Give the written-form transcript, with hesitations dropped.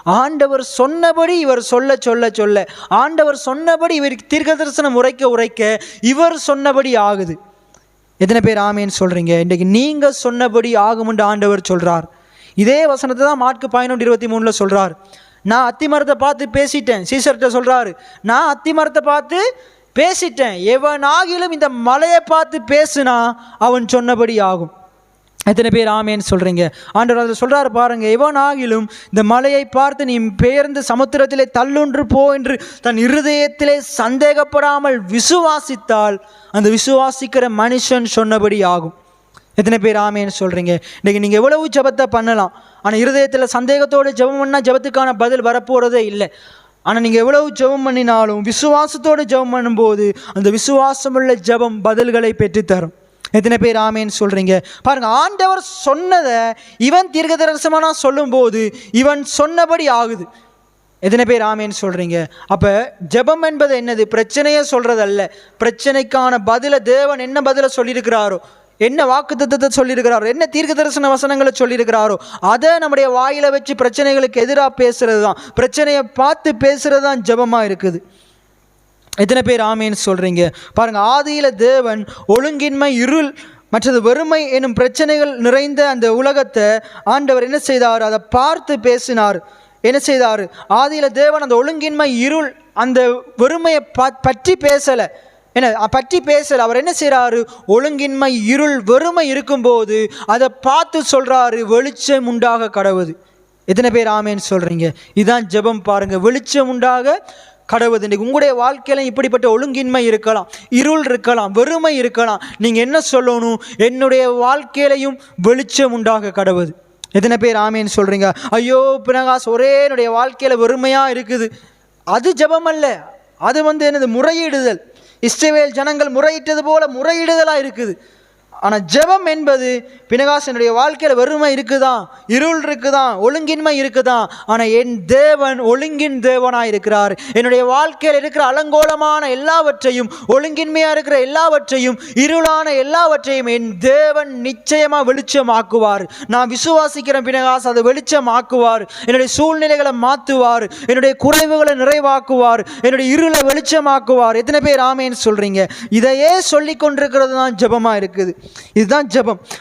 ஆண்டவர் சொன்னபடி இவர் சொல்ல சொல்ல சொல்ல, ஆண்டவர் சொன்னபடி இவர் தீர்க்க தரிசனம் உரைக்க இவர் சொன்னபடி ஆகுது. எத்தனை பேர் ஆமேன்னு சொல்கிறீங்க? இன்றைக்கு நீங்கள் சொன்னபடி ஆகும்னு ஆண்டவர் சொல்கிறார். இதே வசனத்தை தான் மார்க்கு 11:23 சொல்கிறார். நான் அத்தி மரத்தை பார்த்து பேசிட்டேன். சீசர்கிட்ட சொல்கிறாரு, நான் அத்தி மரத்தை பார்த்து பேசிட்டேன், எவனாகிலும் இந்த மலையை பார்த்து பேசுனா அவன் சொன்னபடி ஆகும். எத்தனை பேர் ஆமேன்னு சொல்கிறீங்க? ஆண்டவர் அதில் சொல்கிறாரு பாருங்கள், எவனாகிலும் இந்த மலையை பார்த்து நீ பெயர்ந்து சமுத்திரத்திலே தள்ளுன்று போ என்று தன் இருதயத்திலே சந்தேகப்படாமல் விசுவாசித்தால் அந்த விசுவாசிக்கிற மனுஷன் சொன்னபடி ஆகும். எத்தனை பேர் ஆமேன்னு சொல்கிறீங்க? இன்றைக்கி நீங்கள் எவ்வளவு ஜெபத்தை பண்ணலாம், ஆனால் இருதயத்தில் சந்தேகத்தோடு ஜெபம் பண்ணால் ஜெபத்துக்கான பதில் வரப்போகிறதே இல்லை. ஆனால் நீங்கள் எவ்வளவு ஜெபம் பண்ணினாலும் விசுவாசத்தோடு ஜெபம் பண்ணும்போது அந்த விசுவாசமுள்ள ஜெபம் பதில்களை பெற்றுத்தரும். எத்தனை பேர் ஆமேன்னு சொல்கிறீங்க? பாருங்கள், ஆண்டவர் சொன்னதை இவன் தீர்க்க தரிசனமா சொல்லும்போது இவன் சொன்னபடி ஆகுது. எத்தனை பேர் ஆமேன்னு சொல்கிறீங்க? அப்போ ஜெபம் என்பது என்னது? பிரச்சனையே சொல்கிறதல்ல, பிரச்சனைக்கான பதிலை தேவன் என்ன பதிலை சொல்லியிருக்கிறாரோ, என்ன வாக்குத்தத்தத்தை சொல்லியிருக்கிறாரோ, என்ன தீர்க்க தரிசன வசனங்களை சொல்லியிருக்கிறாரோ அதை நம்முடைய வாயில வச்சு பிரச்சனைகளுக்கு எதிராக பேசுறது தான், பிரச்சனையை பார்த்து பேசுறது தான் ஜெபமாக இருக்குது. எத்தனை பேர் ஆமேன்னு சொல்கிறீங்க? பாருங்கள், ஆதியில் தேவன் ஒழுங்கின்மை, இருள், மற்றது வறுமை எனும் பிரச்சனைகள் நிறைந்த அந்த உலகத்தை ஆண்டவர் என்ன செய்தார்? அதை பார்த்து பேசினார். என்ன செய்தார்? ஆதியில் தேவன் அந்த ஒழுங்கின்மை, இருள், அந்த வறுமையை பற்றி பேசலை. என்ன பற்றி பேசலை. அவர் என்ன செய்கிறாரு? ஒழுங்கின்மை, இருள், வறுமை இருக்கும்போது அதை பார்த்து சொல்கிறாரு, வெளிச்சம் உண்டாக கடவுது. எத்தனை பேர் ஆமேன்னு சொல்கிறீங்க? இதுதான் ஜெபம். பாருங்கள், வெளிச்சம் உண்டாக கடவுது. இன்றைக்கு உங்களுடைய வாழ்க்கையில இப்படிப்பட்ட ஒழுங்கின்மை இருக்கலாம், இருள் இருக்கலாம், வறுமை இருக்கலாம். நீங்கள் என்ன சொல்லணும்? என்னுடைய வாழ்க்கையிலையும் வெளிச்சம் உண்டாக கடவுது. எத்தனை பேர் ஆமேன்னு சொல்கிறீங்க? ஐயோ பினகாஸ், ஒரே என்னுடைய வாழ்க்கையில் வறுமையாக இருக்குது. அது ஜெபம் அல்ல, அது என்னது? முறையிடுதல். இஸ்ரவேல் ஜனங்கள் முறையிட்டது போல முறையிடுதலாக இருக்குது. ஆனால் ஜெபம் என்பது, பினகாஸ் என்னுடைய வாழ்க்கையில் வறுமை இருக்குதான், இருள் இருக்குதான், ஒழுங்கின்மை இருக்குதான், ஆனால் என் தேவன் ஒழுங்கின் தேவனாக இருக்கிறார். என்னுடைய வாழ்க்கையில் இருக்கிற அலங்கோலமான எல்லாவற்றையும், ஒழுங்கின்மையாக இருக்கிற எல்லாவற்றையும், இருளான எல்லாவற்றையும் என் தேவன் நிச்சயமாக வெளிச்சமாக்குவார். நான் விசுவாசிக்கிறேன் பினகாஸ், அதை வெளிச்சமாக்குவார். என்னுடைய சூழ்நிலைகளை மாற்றுவார், என்னுடைய குறைவுகளை நிறைவாக்குவார், என்னுடைய இருளை வெளிச்சமாக்குவார். எத்தனை பேர் ஆமேன்னு சொல்கிறீங்க? இதையே சொல்லி கொண்டிருக்கிறது தான் ஜெபமாக இருக்குது. இதுதான் ஜெபம்.